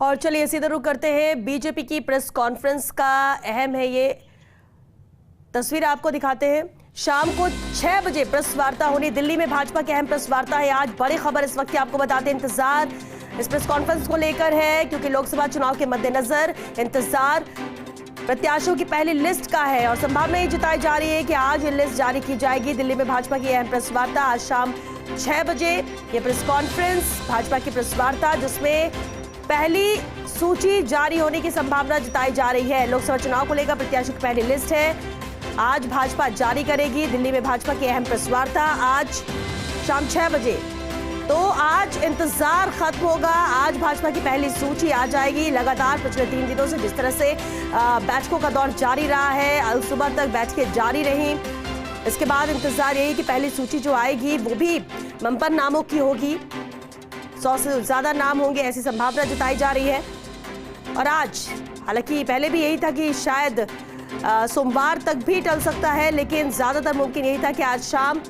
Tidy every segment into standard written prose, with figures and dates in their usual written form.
और चलिए सीधा रुख करते हैं बीजेपी की प्रेस कॉन्फ्रेंस का। अहम है ये तस्वीर, आपको दिखाते हैं। शाम को 6 बजे प्रेस वार्ता होनी। दिल्ली में भाजपा की अहम प्रेस वार्ता है आज। बड़ी खबर इस वक्त की आपको बताते हैं। इंतजार इस प्रेस कॉन्फ्रेंस को लेकर है क्योंकि लोकसभा चुनाव के मद्देनजर इंतजार प्रत्याशियों की पहली लिस्ट का है और संभावना ये जताई जा रही है कि आज ये लिस्ट जारी की जाएगी। दिल्ली में भाजपा की अहम प्रेस वार्ता आज शाम 6 बजे। ये प्रेस कॉन्फ्रेंस भाजपा की प्रेस वार्ता जिसमें पहली सूची जारी होने की संभावना जताई जा रही है। लोकसभा चुनाव को लेकर प्रत्याशियों की पहली लिस्ट है, आज भाजपा जारी करेगी। दिल्ली में भाजपा की अहम प्रेस वार्ता आज शाम 6 बजे। तो आज इंतजार खत्म होगा, आज भाजपा की पहली सूची आ जाएगी। लगातार पिछले 3 दिनों से जिस तरह से बैठकों का दौर जारी रहा है, आज सुबह तक बैठकें जारी रही। इसके बाद इंतजार यही कि पहली सूची जो आएगी वो भी मंपन नामों की होगी। 100 से ज्यादा नाम होंगे ऐसी संभावना जताई जा रही है। और आज हालांकि पहले भी यही था कि शायद सोमवार तक भी टल सकता है, लेकिन ज्यादातर मुमकिन यही था कि आज शाम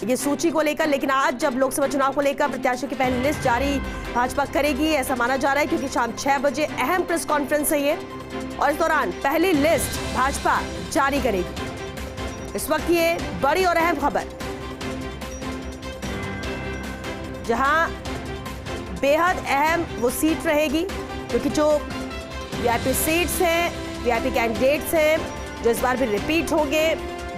ये सूची को लेकर, लेकिन आज जब लोकसभा चुनाव को लेकर प्रत्याशियों की पहली लिस्ट जारी भाजपा करेगी ऐसा माना जा रहा है क्योंकि शाम 6 बजे अहम प्रेस कॉन्फ्रेंस है ये और इस दौरान पहली लिस्ट भाजपा जारी करेगी। इस वक्त ये बड़ी और अहम खबर जहां बेहद अहम वो सीट रहेगी क्योंकि जो वीआईपी सीट्स हैं, वीआईपी कैंडिडेट्स हैं जो इस बार भी रिपीट होंगे,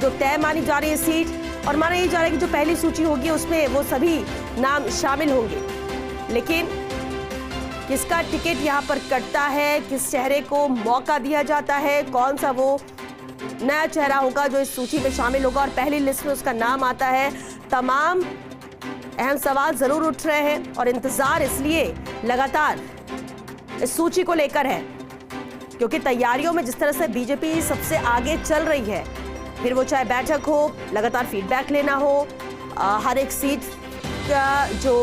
जो तय मानी जा रही है सीट और माना ये जा रहा है कि जो पहली सूची होगी उसमें वो सभी नाम शामिल होंगे। लेकिन किसका टिकट यहाँ पर कटता है, किस चेहरे को मौका दिया जाता है, कौन सा वो नया चेहरा होगा जो इस सूची में शामिल होगा और पहली लिस्ट में उसका नाम आता है, तमाम अहम सवाल जरूर उठ रहे हैं और इंतजार इसलिए लगातार इस सूची को लेकर है क्योंकि तैयारियों में जिस तरह से बीजेपी सबसे आगे चल रही है, फिर वो चाहे बैठक हो, लगातार फीडबैक लेना हो, हर एक सीट का जो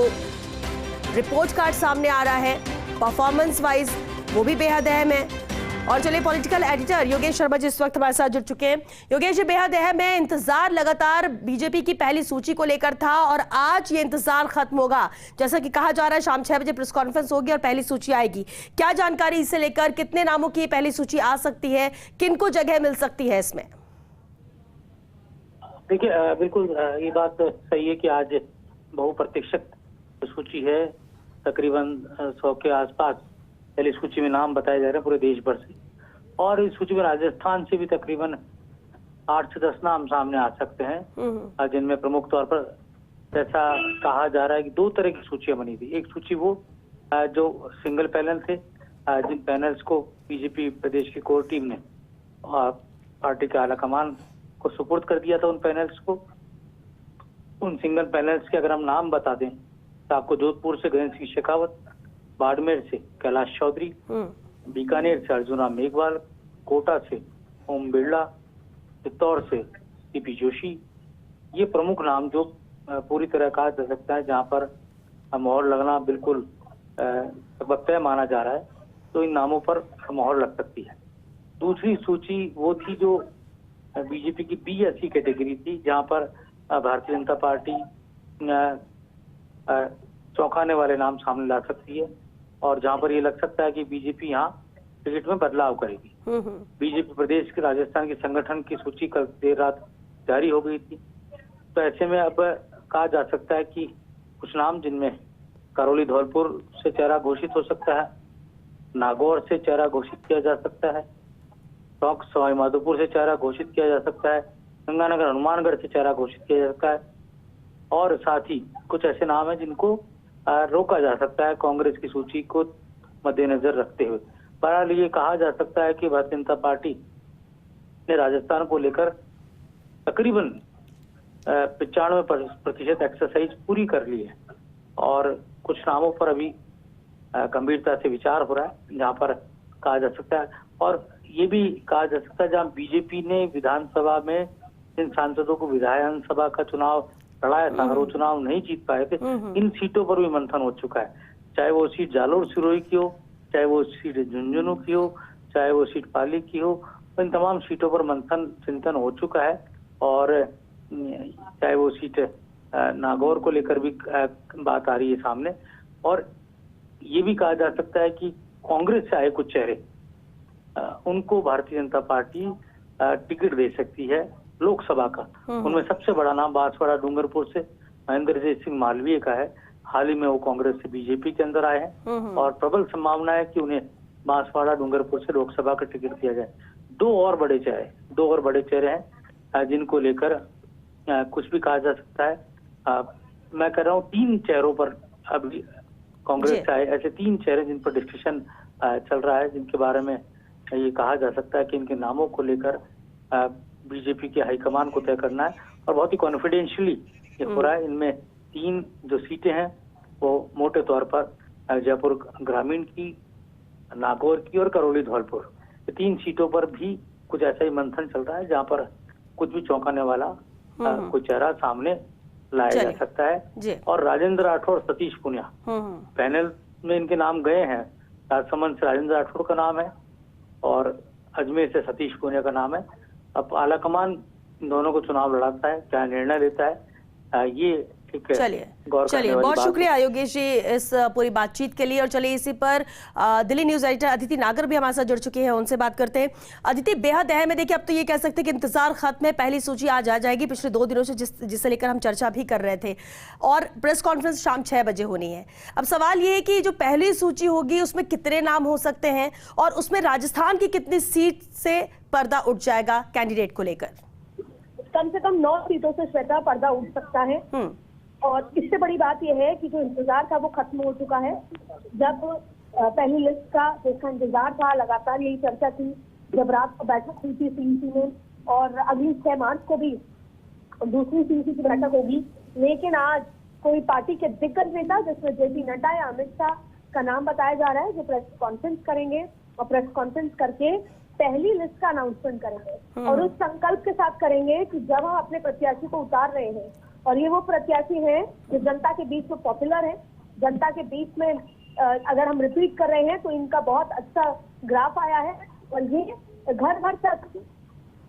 रिपोर्ट कार्ड सामने आ रहा है परफॉर्मेंस वाइज वो भी बेहद अहम है। और चलिए पॉलिटिकल एडिटर योगेश शर्मा जी इस वक्त हमारे साथ जुड़ चुके हैं। योगेश जी, बेहद अहम है, इंतजार लगातार बीजेपी की पहली सूची को लेकर था और आज ये इंतजार खत्म होगा। जैसा कि कहा जा रहा है शाम 6 बजे प्रेस कॉन्फ्रेंस होगी और पहली सूची आएगी। क्या जानकारी इससे लेकर, कितने नामों की पहली सूची आ सकती है, किनको जगह मिल सकती है इसमें? देखिए बिल्कुल ये बात सही है कि आज बहुप्रतीक्षित सूची है। तकरीबन 100 के आसपास पहली सूची में नाम बताए जा रहे हैं पूरे देश भर से और इस सूची में राजस्थान से भी तकरीबन 8 से 10 नाम सामने आ सकते हैं, जिनमें प्रमुख तौर पर जैसा कहा जा रहा है कि 2 तरह की सूचियां बनी थी। एक सूची वो जो सिंगल पैनल थे, जिन पैनल्स को बीजेपी प्रदेश की कोर टीम ने पार्टी के आला कमान को सुपुर्द कर दिया था। उन पैनल्स को, उन सिंगल पैनल्स के अगर हम नाम बता दें तो आपको जोधपुर से गगन सिंह शेखावत, बाड़मेर से कैलाश चौधरी, बीकानेर से अर्जुना मेघवाल, कोटा से ओम बिरला, चित्तौड़ से सीपी जोशी, ये प्रमुख नाम जो पूरी तरह कहा जा सकता है जहां पर मोहर लगना बिल्कुल लगभग तय माना जा रहा है, तो इन नामों पर मोहर लग सकती है। दूसरी सूची वो थी जो बीजेपी की BSC कैटेगरी थी, जहां पर भारतीय जनता पार्टी चौंकाने वाले नाम सामने ला सकती है और जहां पर ये लग सकता है कि बीजेपी यहाँ टिकट में बदलाव करेगी। बीजेपी प्रदेश के राजस्थान के संगठन की सूची कल देर रात जारी हो गई थी, तो ऐसे में अब कहा जा सकता है कि कुछ नाम जिनमें करौली धौलपुर से चेहरा घोषित हो सकता है, नागौर से चेहरा घोषित किया जा सकता है, टोंक सवाई माधोपुर से चेहरा घोषित किया जा सकता है, गंगानगर हनुमानगढ़ से चेहरा घोषित किया जा सकता है और साथ ही कुछ ऐसे नाम हैं जिनको रोका जा सकता है कांग्रेस की सूची को मद्देनजर रखते हुए। बहरहाल ये कहा जा सकता है कि भारतीय जनता पार्टी ने राजस्थान को लेकर तकरीबन 95% एक्सरसाइज पूरी कर ली है और कुछ नामों पर अभी गंभीरता से विचार हो रहा है, जहां पर कहा जा सकता है और ये भी कहा जा सकता है जहां बीजेपी ने विधानसभा में इन सांसदों को विधानसभा का चुनाव लड़ाया था और वो चुनाव नहीं जीत पाए थे, इन सीटों पर भी मंथन हो चुका है। चाहे वो सीट जालोर सिरोही की हो, चाहे वो सीट झुंझुनू की हो, चाहे वो सीट पाली की हो, इन तमाम सीटों पर मंथन चिंतन हो चुका है और चाहे वो सीट नागौर को लेकर भी बात आ रही है सामने और ये भी कहा जा सकता है कि कांग्रेस से आए कुछ चेहरे उनको भारतीय जनता पार्टी टिकट दे सकती है लोकसभा का। उनमें सबसे बड़ा नाम बांसवाड़ा डूंगरपुर से महेंद्रजीत सिंह मालवीय का है। हाल ही में वो कांग्रेस से बीजेपी के अंदर आए हैं और प्रबल संभावना है कि उन्हें बांसवाड़ा डूंगरपुर से लोकसभा का टिकट दिया जाए। दो और बड़े चेहरे हैं जिनको लेकर कुछ भी कहा जा सकता है। मैं कह रहा हूँ 3 चेहरों पर अभी कांग्रेस से आए ऐसे 3 चेहरे जिन पर डिस्कशन चल रहा है, जिनके बारे में ये कहा जा सकता है कि इनके नामों को लेकर बीजेपी के हाईकमान को तय करना है और बहुत ही कॉन्फिडेंशियली ये हो रहा है। इनमें 3 जो सीटें हैं वो मोटे तौर पर जयपुर ग्रामीण की, नागौर की और करौली धौलपुर, ये 3 सीटों पर भी कुछ ऐसा ही मंथन चल रहा है जहां पर कुछ भी चौंकाने वाला कोई चेहरा सामने लाया जा सकता है। और राजेंद्र राठौड़, सतीश पूनिया पैनल में इनके नाम गए हैं। राजसमंद से राजेंद्र राठौड़ का नाम है और अजमेर से सतीश पूनिया का नाम है। अब आलाकमान दोनों को चुनाव लड़ाता है, क्या निर्णय लेता है, ये चलिए बहुत शुक्रिया योगेश जी इस पूरी बातचीत के लिए। और चलिए इसी पर दिल्ली न्यूज एडिटर अदिति नागर भी हमारे साथ जुड़ चुके हैं, उनसे बात करते हैं। अदिति, बेहद अहम है। देखिए अब तो ये कह सकते हैं कि इंतजार खत्म है, पहली सूची आज आ जाएगी। पिछले 2 दिनों से जिसे लेकर हम चर्चा भी कर रहे थे और प्रेस कॉन्फ्रेंस शाम 6 बजे होनी है। अब सवाल ये है कि जो पहली सूची होगी उसमें कितने नाम हो सकते हैं और उसमें राजस्थान की कितनी सीट से पर्दा उठ जाएगा कैंडिडेट को लेकर? कम से कम 9 सीटों से श्वेता पर्दा उठ सकता है। और इससे बड़ी बात यह है कि जो इंतजार था वो खत्म हो चुका है। जब पहली लिस्ट का जिसका इंतजार था, लगातार यही चर्चा थी, जब रात को बैठक हुई थी सीईसी में और अगली 6 मार्च को भी दूसरी सीईसी की बैठक होगी, लेकिन आज कोई पार्टी के दिग्गज नेता जिसमें जेपी नड्डा या अमित शाह का नाम बताया जा रहा है जो प्रेस कॉन्फ्रेंस करेंगे और प्रेस कॉन्फ्रेंस करके पहली लिस्ट का अनाउंसमेंट करेंगे और उस संकल्प के साथ करेंगे कि जब हम अपने प्रत्याशी को उतार रहे हैं और ये वो प्रत्याशी हैं जो जनता के बीच में पॉपुलर है, जनता के बीच में अगर हम रिपीट कर रहे हैं तो इनका बहुत अच्छा ग्राफ आया है और ये घर घर तक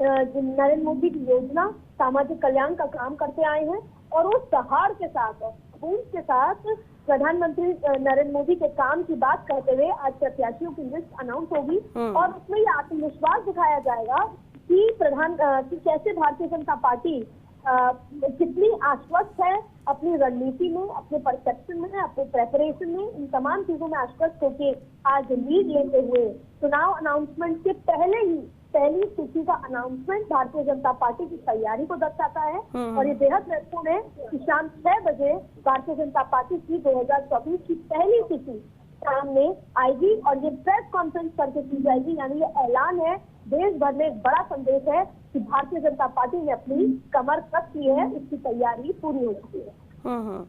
नरेंद्र मोदी की योजना सामाजिक कल्याण का काम करते आए हैं और उस सहार के साथ, पूंछ के साथ प्रधानमंत्री नरेंद्र मोदी के काम की बात करते हुए आज प्रत्याशियों की लिस्ट अनाउंस होगी और उसमें ये आत्मविश्वास दिखाया जाएगा कि कैसे भारतीय जनता पार्टी कितनी आश्वस्त है अपनी रणनीति में, अपने परसेप्शन में, अपने प्रेपरेशन में, इन तमाम चीजों में आश्वस्त होकर आज लीड लेते हुए चुनाव अनाउंसमेंट के पहले ही पहली सूची का अनाउंसमेंट भारतीय जनता पार्टी की तैयारी को दर्शाता है और ये बेहद महत्वपूर्ण है कि शाम 6 बजे भारतीय जनता पार्टी की 2024 की पहली सूची सामने आएगी और ये प्रेस कॉन्फ्रेंस करके की जाएगी। यानी ये ऐलान है, देश भर में एक बड़ा संदेश है कि भारतीय जनता पार्टी ने अपनी कमर कस की है, इसकी तैयारी पूरी हो चुकी है।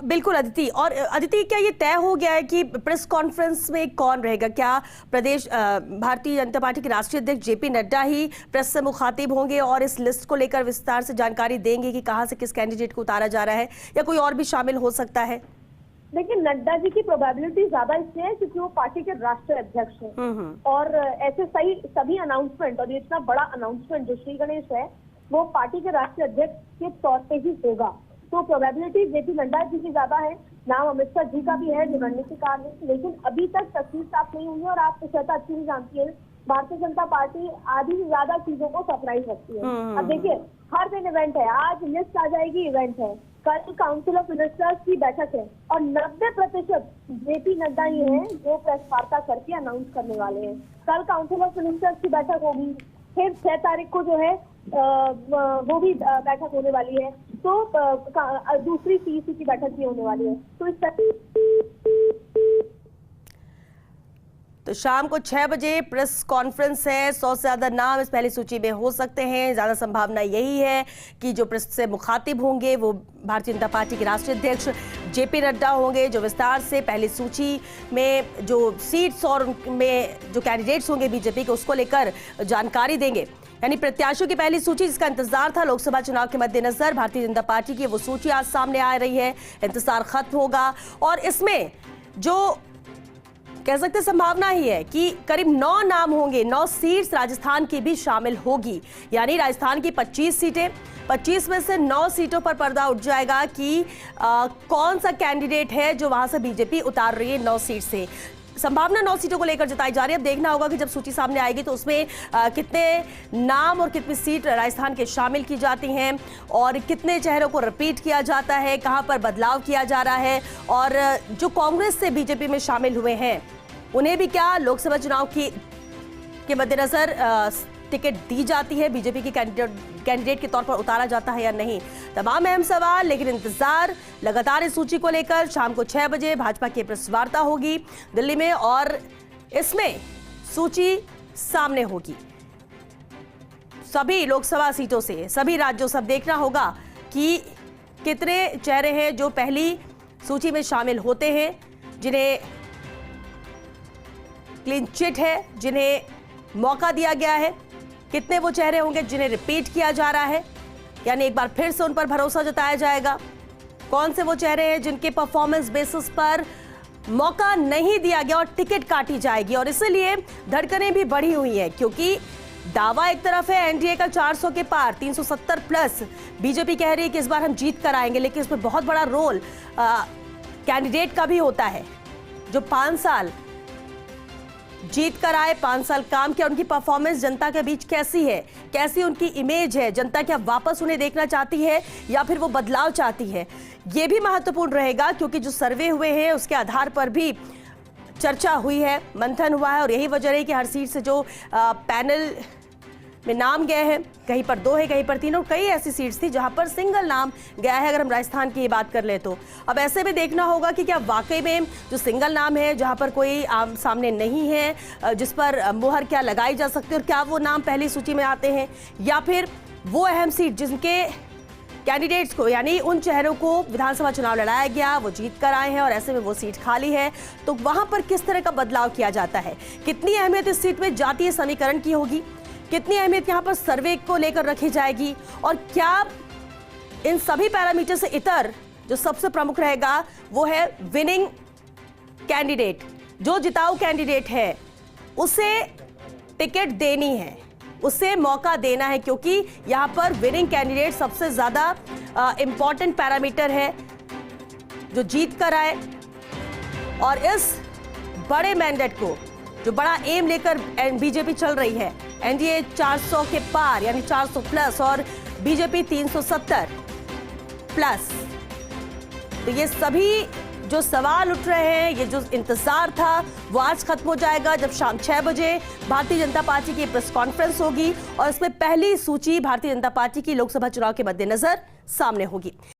बिल्कुल अदिति। और अदिति, क्या ये तय हो गया है कि प्रेस कॉन्फ्रेंस में कौन रहेगा? क्या प्रदेश भारतीय जनता पार्टी के राष्ट्रीय अध्यक्ष जेपी नड्डा ही प्रेस से मुखातिब होंगे और इस लिस्ट को लेकर विस्तार से जानकारी देंगे कि कहां से किस कैंडिडेट को उतारा जा रहा है या कोई और भी शामिल हो सकता है? लेकिन नड्डा जी की प्रोबेबिलिटी ज्यादा इसलिए है क्योंकि वो पार्टी के राष्ट्रीय अध्यक्ष हैं और ऐसे सभी अनाउंसमेंट और ये इतना बड़ा अनाउंसमेंट जो श्री गणेश है वो पार्टी के राष्ट्रीय अध्यक्ष के तौर पे ही होगा, तो प्रोबेबिलिटी जेपी नड्डा जी की ज्यादा है। नाम अमित शाह जी का भी है जो रणनीतिकार है, लेकिन अभी तक तस्वीर साफ नहीं हुई है और आप तो श्वेता अच्छी ही जानती है भारतीय जनता पार्टी आधी से ज्यादा चीजों को सरप्राइज रखती है। अब देखिए हर दिन इवेंट है, आज लिस्ट आ जाएगी, इवेंट है, कल काउंसिल ऑफ मिनिस्टर्स की बैठक है और 90% जेपी नड्डा ही हैं जो प्रेस वार्ता करके अनाउंस करने वाले हैं। कल काउंसिल ऑफ मिनिस्टर्स की बैठक होगी, फिर 6 तारीख को जो है वो भी बैठक होने वाली है, तो दूसरी सीईसी की बैठक भी होने वाली है। तो इस शाम को 6 बजे प्रेस कॉन्फ्रेंस है। 100 से ज्यादा नाम इस पहली सूची में हो सकते हैं। ज्यादा संभावना यही है कि जो प्रेस से मुखातिब होंगे वो भारतीय जनता पार्टी के राष्ट्रीय अध्यक्ष जेपी नड्डा होंगे, जो विस्तार से पहली सूची में जो सीट्स और उनमें जो कैंडिडेट्स होंगे बीजेपी के उसको लेकर जानकारी देंगे। यानी प्रत्याशियों की पहली सूची जिसका इंतजार था लोकसभा चुनाव के मद्देनजर भारतीय जनता पार्टी की वो सूची आज सामने आ रही है। इंतजार खत्म होगा और इसमें जो कह सकते संभावना ही है कि करीब 9 नाम होंगे, 9 सीट्स राजस्थान की भी शामिल होगी। यानी राजस्थान की 25 सीटें, 25 में से 9 सीटों पर पर्दा उठ जाएगा कि कौन सा कैंडिडेट है जो वहां से बीजेपी उतार रही है 9 सीट से। संभावना 9 सीटों को लेकर जताई जा रही है। अब देखना होगा कि जब सूची सामने आएगी तो उसमें कितने नाम और कितनी सीट राजस्थान के शामिल की जाती हैं और कितने चेहरों को रिपीट किया जाता है, कहां पर बदलाव किया जा रहा है और जो कांग्रेस से बीजेपी में शामिल हुए हैं उन्हें भी क्या लोकसभा चुनाव के मद्देनजर टिकट दी जाती है, बीजेपी की कैंडिडेट के तौर पर उतारा जाता है या नहीं। तमाम अहम सवाल, लेकिन इंतजार लगातार इस सूची को लेकर। शाम को 6 बजे भाजपा की प्रेस वार्ता होगी दिल्ली में और इसमें सूची सामने होगी सभी लोकसभा सीटों से, सभी राज्यों से। देखना होगा कि कितने चेहरे हैं जो पहली सूची में शामिल होते हैं, जिन्हें क्लीन चिट है, जिन्हें मौका दिया गया है। कितने वो चेहरे होंगे जिन्हें रिपीट किया जा रहा है, यानी एक बार फिर से उन पर भरोसा जताया जाएगा। कौन से वो चेहरे हैं जिनके परफॉर्मेंस बेसिस पर मौका नहीं दिया गया और टिकट काटी जाएगी। और इसलिए धड़कनें भी बढ़ी हुई हैं, क्योंकि दावा एक तरफ है एनडीए का 400 के पार, 370 प्लस। बीजेपी कह रही है कि इस बार हम जीत कर आएंगे, लेकिन इसमें बहुत बड़ा रोल कैंडिडेट का भी होता है, जो 5 साल जीत कर आए, 5 साल काम किया, उनकी परफॉर्मेंस जनता के बीच कैसी है, कैसी उनकी इमेज है, जनता क्या वापस उन्हें देखना चाहती है या फिर वो बदलाव चाहती है। ये भी महत्वपूर्ण रहेगा, क्योंकि जो सर्वे हुए हैं उसके आधार पर भी चर्चा हुई है, मंथन हुआ है और यही वजह है कि हर सीट से जो पैनल में नाम गए हैं, कहीं पर 2 है, कहीं पर 3 और कई ऐसी सीट्स थी जहां पर सिंगल नाम गया है। अगर हम राजस्थान की बात कर ले तो अब ऐसे में देखना होगा कि क्या वाकई में जो सिंगल नाम है, जहां पर कोई आम सामने नहीं है, जिस पर मुहर क्या लगाई जा सकती है, और क्या वो नाम पहली सूची में आते हैं, या फिर वो अहम सीट जिनके कैंडिडेट्स को, यानी उन चेहरों को विधानसभा चुनाव लड़ाया गया, वो जीत कर आए हैं और ऐसे में वो सीट खाली है, तो वहां पर किस तरह का बदलाव किया जाता है। कितनी अहमियत इस सीट में जातीय समीकरण की होगी, कितनी अहमियत यहां पर सर्वे को लेकर रखी जाएगी, और क्या इन सभी पैरामीटर से इतर जो सबसे प्रमुख रहेगा वो है विनिंग कैंडिडेट। जो जिताऊ कैंडिडेट है उसे टिकट देनी है, उसे मौका देना है, क्योंकि यहां पर विनिंग कैंडिडेट सबसे ज्यादा इंपॉर्टेंट पैरामीटर है, जो जीत कर आए और इस बड़े मैंडेट को, जो बड़ा एम लेकर बीजेपी चल रही है, एनडीए 400 के पार यानी 400 प्लस और बीजेपी 370 प्लस। तो ये सभी जो सवाल उठ रहे हैं, ये जो इंतजार था, वो आज खत्म हो जाएगा जब शाम 6 बजे भारतीय जनता पार्टी की प्रेस कॉन्फ्रेंस होगी और इसमें पहली सूची भारतीय जनता पार्टी की लोकसभा चुनाव के मद्देनजर सामने होगी।